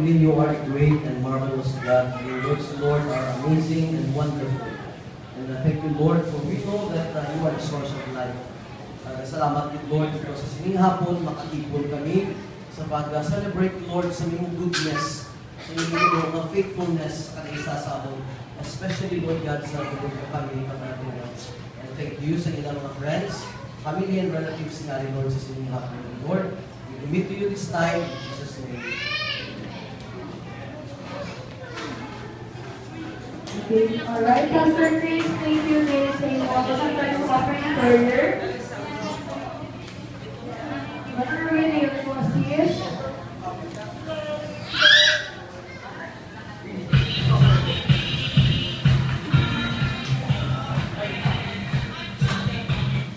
Truly, you are a great and marvelous God. Your works, Lord, are amazing and wonderful. And thank you, Lord, for we know that you are the source of life. Salamat din, Lord, ito sa sining hapon, makatipon kami sa pag-celebrate, Lord, sa inyong goodness, sa inyong faithfulness sa kanisa sa amon. Especially, Lord God, sa inyong family ng ating Lord. And thank you sa inyong mga friends, family and relatives nga rin, Lord, sa sining hapon. Lord, we commit to you this time, in Jesus' name. Alright, Pastor Chris, thank you. May say mo ako sa tayo offering prayer. Whenever we need to assist.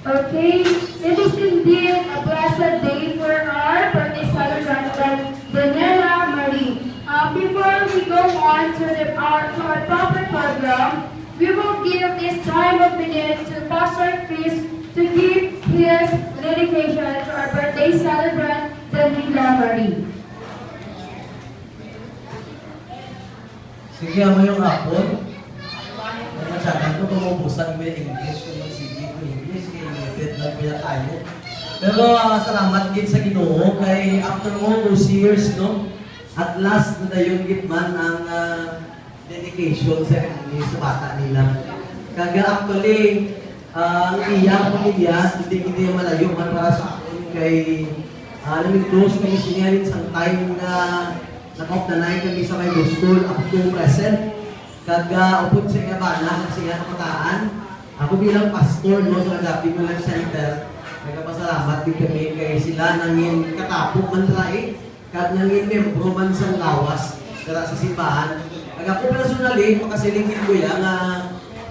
Okay, it is indeed a blessed day for our birthday celebrant, Daniela Marie. Before we go on to our proper program, we will give this time of minute to Pastor Chris to give his dedication to our birthday celebrant, Daniela Marie. Sige, mo yung hapon. Masyadong ko tumubusan mo yung English. Yung sige ko English, kaya yung lang pila tayo. Pero salamat din sa Ginoo kay after all those years, no? At last na yung gitman ang dedication sa English sa bata nila. Kaya actually, ang iyang pamilya, hindi malayo man para sa akin kay alam close kami sinyarin sa time na nakauptanay kami sa may school up to present. Kaga upod sa nga bala, sa nga kapataan. Ako bilang pastor, no, sa Adaptive Life Center, nagpasalamat din kami kay sila nangin katapok man rai, kat nangin membro man sa lawas, kara sa simbahan. Ako personally, makasilingin ko yan na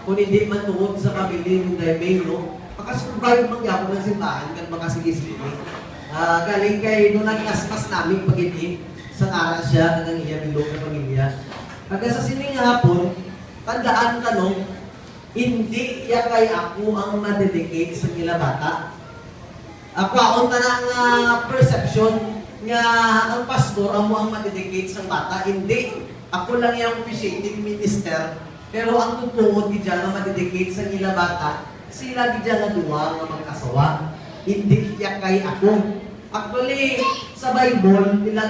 kung hindi man tungod sa pamilya ng Daimay, no, makasurvive man yapon ng simbahan, kat makasigisili. Galing kay nung nag-aspas namin pag-ibig, sa aral siya ng iya bilog na pamilya. Pagka sa sining hapon, tandaan tanong, hindi iya kay ako ang ma-dedicate sa nila bata. Ako ang tanang perception nga ang pastor ang mo ang ma-dedicate sa bata. Hindi. Ako lang yung officiating minister. Pero ang tutungod gidya nga ma-dedicate sa nila bata, sila gidya nga duwa nga mag-asawa. Hindi iya kay ako. Actually, sa Bible, nila